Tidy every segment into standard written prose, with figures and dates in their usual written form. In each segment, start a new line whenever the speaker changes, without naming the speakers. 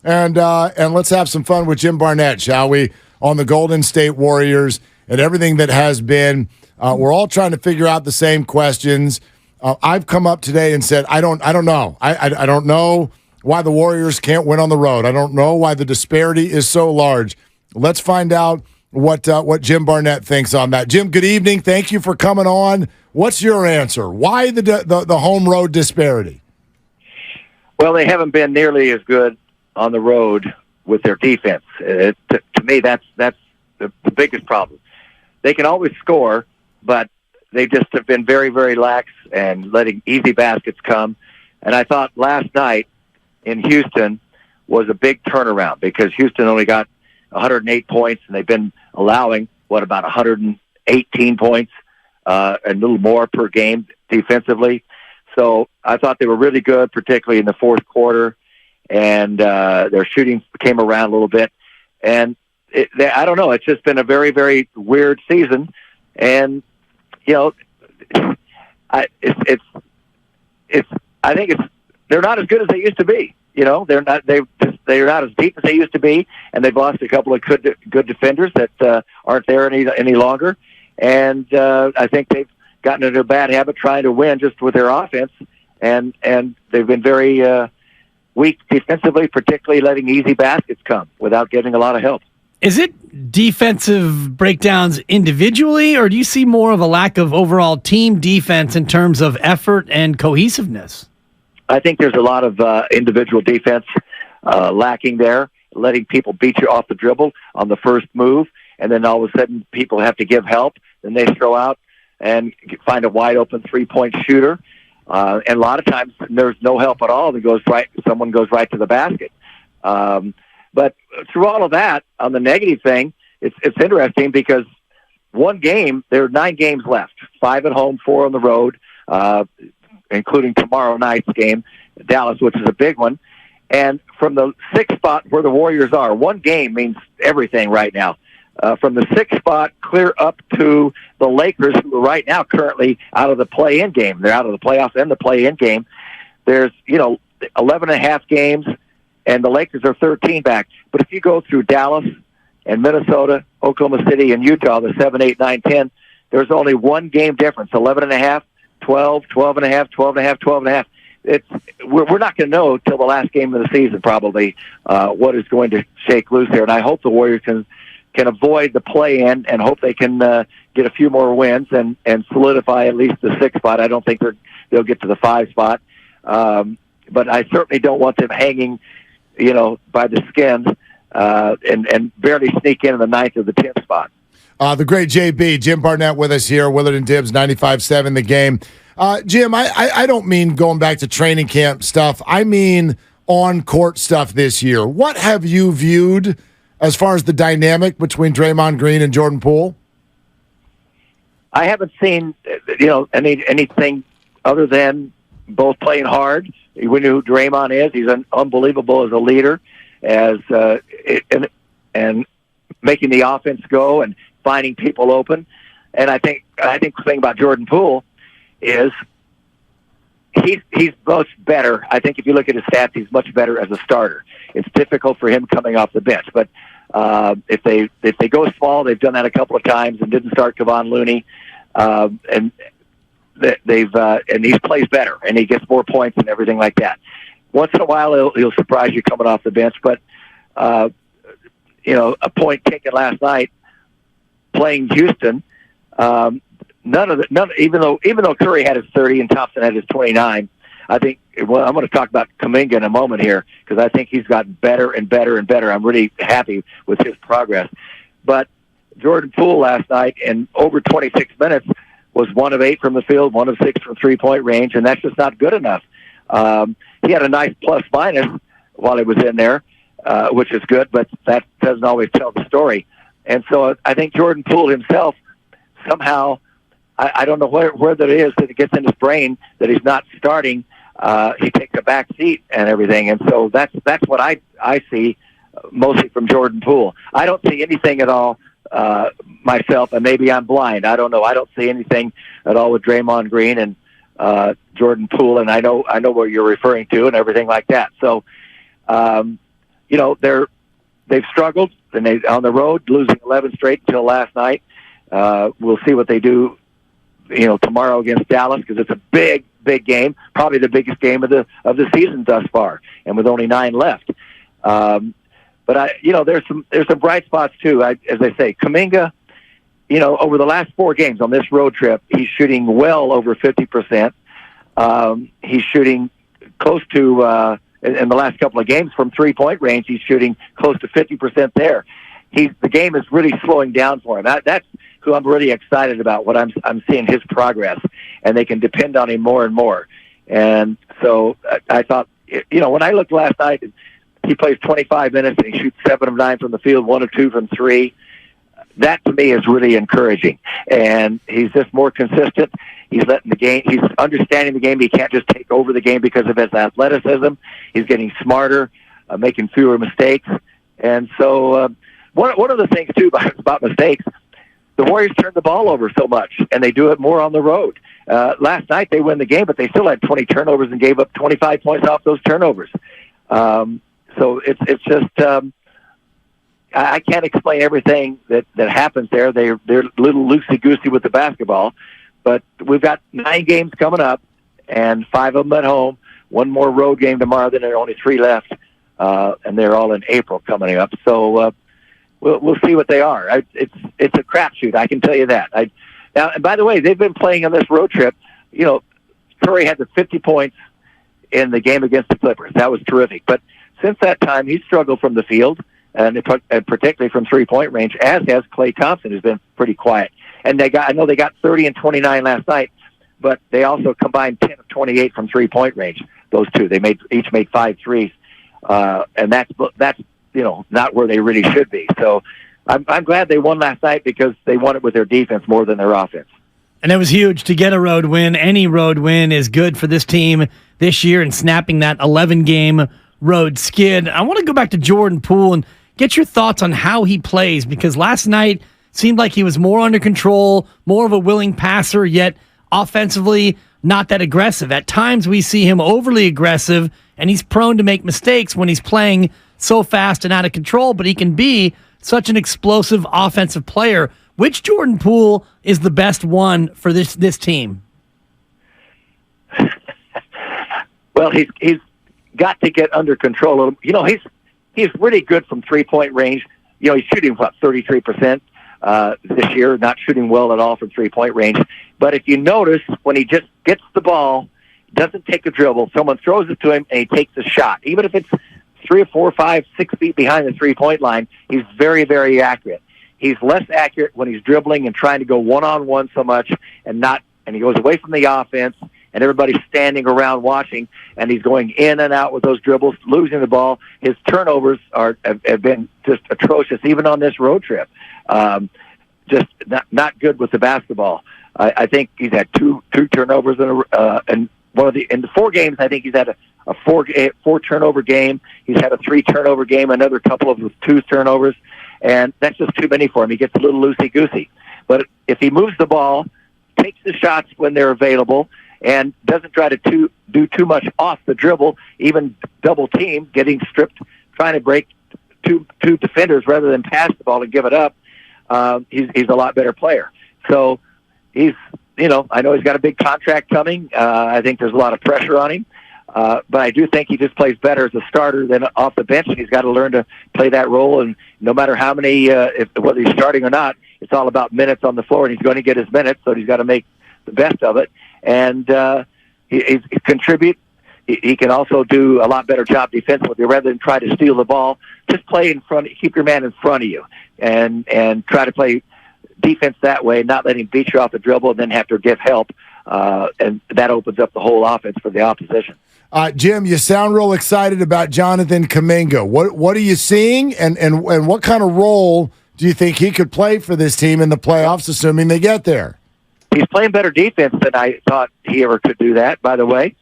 and let's have some fun with Jim Barnett, shall we? On the Golden State Warriors and everything that has been. We're all trying to figure out the same questions. I've come up today and said, I don't know. I don't know why the Warriors can't win on the road. I don't know why the disparity is so large. Let's find out what Jim Barnett thinks on that. Jim, good evening. Thank you for coming on. What's your answer? Why the home road disparity?
Well, they haven't been nearly as good on the road with their defense. To me, that's the biggest problem. They can always score, but they just have been very, very lax and letting easy baskets come. And I thought last night in Houston was a big turnaround because Houston only got 108 points, and they've been allowing, about 118 points, a little more per game defensively. So I thought they were really good, particularly in the fourth quarter, and their shooting came around a little bit. And I don't know, it's just been a very, very weird season. And, I think they're not as good as they used to be. They're not as deep as they used to be, and they've lost a couple of good defenders that aren't there any longer. And I think they've gotten into a bad habit trying to win just with their offense, and they've been very weak defensively, particularly letting easy baskets come without getting a lot of help.
Is it defensive breakdowns individually, or do you see more of a lack of overall team defense in terms of effort and cohesiveness?
I think there's a lot of individual defense lacking there, letting people beat you off the dribble on the first move, and then all of a sudden people have to give help, and they throw out and find a wide-open three-point shooter. And a lot of times there's no help at all. Someone goes right to the basket. But through all of that, on the negative thing, it's interesting because one game, there are 9 games left, 5 at home, 4 on the road, including tomorrow night's game, Dallas, which is a big one. And from the 6th spot where the Warriors are, one game means everything right now. From the 6th spot clear up to the Lakers, who are right now currently out of the play-in game. They're out of the playoffs and the play-in game. There's, 11.5 games, and the Lakers are 13 back. But if you go through Dallas and Minnesota, Oklahoma City, and Utah, the 7, 8, 9, 10, there's only one game difference, 11.5, 12, 12.5, 12.5, 12.5. We're not going to know till the last game of the season probably what is going to shake loose there. And I hope the Warriors can avoid the play-in and hope they can get a few more wins and solidify at least the 6th spot. I don't think they'll get to the 5 spot. But I certainly don't want them hanging, by the skin and barely sneak in the 9th or the 10th spot.
The great JB, Jim Barnett with us here, Willard and Dibs, 95.7 The Game. Jim, I don't mean going back to training camp stuff. I mean on-court stuff this year. What have you viewed as far as the dynamic between Draymond Green and Jordan Poole?
I haven't seen, anything other than both playing hard. We know who Draymond is. He's unbelievable as a leader, and making the offense go and finding people open. And I think the thing about Jordan Poole is he's much better. I think if you look at his stats, he's much better as a starter. It's difficult for him coming off the bench, but if they go small, they've done that a couple of times and didn't start Kevon Looney, and he plays better and he gets more points and everything like that. Once in a while, he'll surprise you coming off the bench, but a point taken last night playing Houston. Even though Curry had his 30 and Thompson had his 29, I think. Well, I'm going to talk about Kuminga in a moment here because I think he's gotten better and better and better. I'm really happy with his progress. But Jordan Poole last night in over 26 minutes was 1 of 8 from the field, 1 of 6 from 3-point range, and that's just not good enough. He had a nice plus-minus while he was in there, which is good, but that doesn't always tell the story. And so I think Jordan Poole himself somehow, I don't know where that is that it gets in his brain that he's not starting. He takes a back seat and everything, and so that's what I see mostly from Jordan Poole. I don't see anything at all myself, and maybe I'm blind. I don't know. I don't see anything at all with Draymond Green and Jordan Poole, and I know what you're referring to and everything like that. So, they've struggled, and they on the road, losing 11 straight until last night. We'll see what they do, tomorrow against Dallas, because it's a big game, probably the biggest game of the season thus far, and with only 9 left. But there's some bright spots too. As I say, Kuminga, over the last 4 games on this road trip, he's shooting well over 50%. He's shooting close to in the last couple of games from 3-point range. He's shooting close to 50% there. The game is really slowing down for him. That's who I'm really excited about. What I'm seeing his progress, and they can depend on him more and more. And so I thought, when I looked last night, he plays 25 minutes and he shoots 7 of 9 from the field, 1 of 2 from 3. That to me is really encouraging, and he's just more consistent. He's understanding the game. He can't just take over the game because of his athleticism. He's getting smarter, making fewer mistakes. And so one of the things too about mistakes, the Warriors turn the ball over so much, and they do it more on the road. Last night they win the game, but they still had 20 turnovers and gave up 25 points off those turnovers. So it's just I can't explain everything that happens there. They're a little loosey-goosey with the basketball, but we've got 9 games coming up, and 5 of them at home. 1 more road game tomorrow. Then there are only 3 left, and they're all in April coming up. So we'll see what they are. It's a crapshoot, I can tell you that. Now, and by the way, they've been playing on this road trip. Curry had the 50 points in the game against the Clippers. That was terrific. But since that time, he's struggled from the field, and particularly from 3-point range, as has Klay Thompson, who's been pretty quiet. And I know they got 30 and 29 last night, but they also combined 10 of 28 from 3-point range. Those two, they each made 5 threes, and that's not where they really should be. So I'm glad they won last night, because they won it with their defense more than their offense.
And it was huge to get a road win. Any road win is good for this team this year, and snapping that 11-game road skid. I want to go back to Jordan Poole and get your thoughts on how he plays, because last night seemed like he was more under control, more of a willing passer, yet offensively not that aggressive. At times we see him overly aggressive, and he's prone to make mistakes when he's playing so fast and out of control, but he can be such an explosive offensive player. Which Jordan Poole is the best one for this team?
Well, he's got to get under control. He's really good from 3-point range. He's shooting 33% this year, not shooting well at all from 3-point range. But if you notice, when he just gets the ball, doesn't take a dribble, someone throws it to him and he takes a shot, even if it's 3 or 4, 5, 6 feet behind the 3-point line, he's very, very accurate. He's less accurate when he's dribbling and trying to go one-on-one so much, and he goes away from the offense, and everybody's standing around watching, and he's going in and out with those dribbles, losing the ball. His turnovers have been just atrocious, even on this road trip. Just not good with the basketball. I think he's had two turnovers in the 4 games. I think he's had a 4 turnover game. He's had a 3 turnover game, another couple of 2 turnovers, and that's just too many for him. He gets a little loosey-goosey. But if he moves the ball, takes the shots when they're available, and doesn't try to do too much off the dribble, even double team, getting stripped, trying to break two defenders rather than pass the ball and give it up, he's a lot better player. So I know he's got a big contract coming. I think there's a lot of pressure on him. But I do think he just plays better as a starter than off the bench, and he's got to learn to play that role. And no matter how many, whether he's starting or not, it's all about minutes on the floor, and he's going to get his minutes, so he's got to make the best of it. And he contribute. He can also do a lot better job defensively. Rather than try to steal the ball, just play in front. Keep your man in front of you, and try to play defense that way. Not let him beat you off the dribble and then have to give help. And that opens up the whole offense for the opposition.
Jim, you sound real excited about Jonathan Kuminga. What are you seeing, and what kind of role do you think he could play for this team in the playoffs, assuming they get there?
He's playing better defense than I thought he ever could do that, by the way.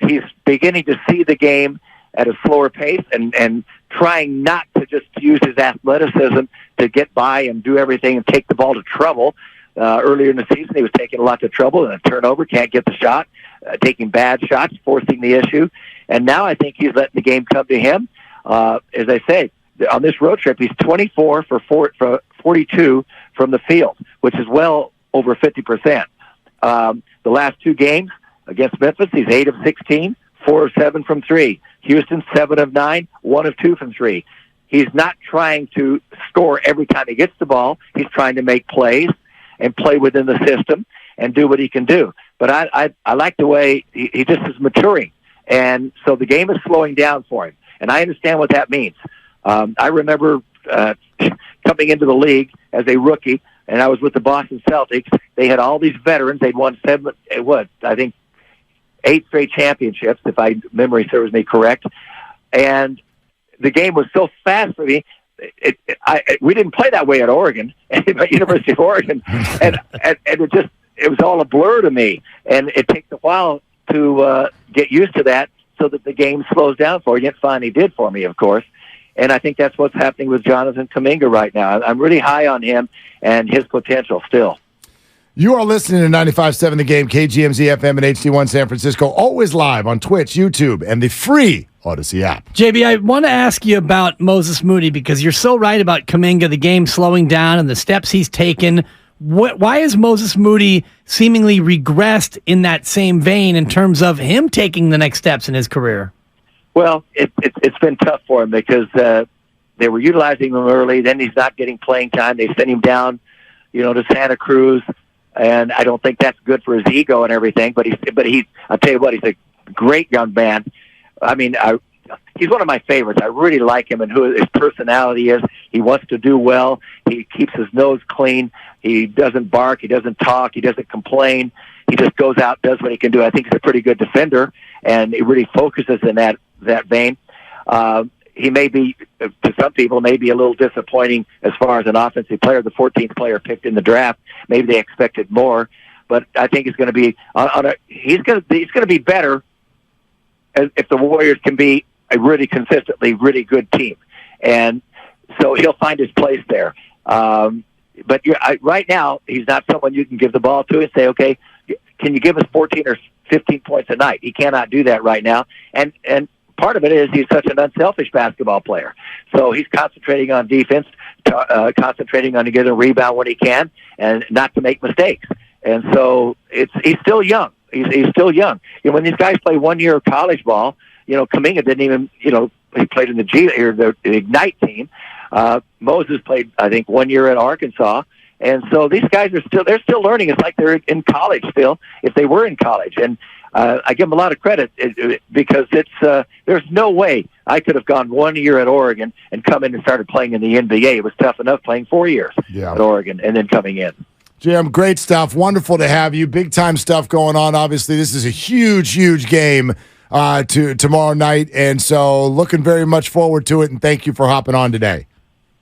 He's beginning to see the game at a slower pace and trying not to just use his athleticism to get by and do everything and take the ball to trouble. Earlier in the season, he was taking a lot to trouble and a turnover, can't get the shot, taking bad shots, forcing the issue. And now I think he's letting the game come to him. as I say, on this road trip, he's 24 for 42 from the field, which is well over 50%. The last two games against Memphis, he's 8 of 16, 4 of 7 from 3. Houston, 7 of 9, 1 of 2 from 3. He's not trying to score every time he gets the ball. He's trying to make plays and play within the system and do what he can do. But I like the way he just is maturing. And so the game is slowing down for him. And I understand what that means. I remember coming into the league as a rookie, and I was with the Boston Celtics. They had all these veterans. They'd won 8 straight championships, if my memory serves me correct. And the game was so fast for me. We didn't play that way at Oregon, at University of Oregon, and it was all a blur to me. And it takes a while to get used to that, so that the game slows down for you. It finally did for me, of course. And I think that's what's happening with Jonathan Kuminga right now. I'm really high on him and his potential still.
You are listening to 95.7 The Game, KGMZ FM and HD1 San Francisco, always live on Twitch, YouTube, and the free Odyssey app.
JB, I want to ask you about Moses Moody, because you're so right about Kuminga, the game slowing down and the steps he's taken. Why has Moses Moody seemingly regressed in that same vein in terms of him taking the next steps in his career?
Well, it's been tough for him because they were utilizing him early. Then he's not getting playing time. They sent him down, to Santa Cruz, and I don't think that's good for his ego and everything. But I'll tell you what, he's a great young man. I mean, he's one of my favorites. I really like him and who his personality is. He wants to do well. He keeps his nose clean. He doesn't bark. He doesn't talk. He doesn't complain. He just goes out, does what he can do. I think he's a pretty good defender, and he really focuses in that vein. He may be, to some people, maybe a little disappointing as far as an offensive player, the 14th player picked in the draft. Maybe they expected more, but I think he's going to be he's going to be better if the Warriors can be a really consistently really good team, and so he'll find his place there. But right now, he's not someone you can give the ball to and say, okay, can you give us 14 or 15 points a night? He cannot do that right now, and part of it is he's such an unselfish basketball player. So he's concentrating on defense, concentrating on to get a rebound when he can, and not to make mistakes. And so he's still young. He's still young. When these guys play 1 year of college ball, Kuminga didn't even, he played in the Ignite team. Moses played, I think, 1 year at Arkansas. And so these guys they're still learning. It's like they're in college still, if they were in college. And I give them a lot of credit because there's no way I could have gone 1 year at Oregon and come in and started playing in the NBA. It was tough enough playing 4 years at Oregon and then coming in.
Jim, great stuff. Wonderful to have you. Big time stuff going on. Obviously, this is a huge, huge game to tomorrow night, and so looking very much forward to it. And thank you for hopping on today.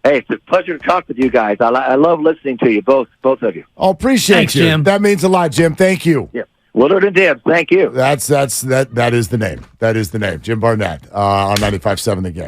Hey, it's a pleasure to talk with you guys. I love listening to you, both of you.
Oh, appreciate
Thanks,
you,
Jim.
That means a lot, Jim. Thank you.
Yeah. Willard and Dibs, thank you.
That is the name. That is the name. Jim Barnett on 95.7 The Game.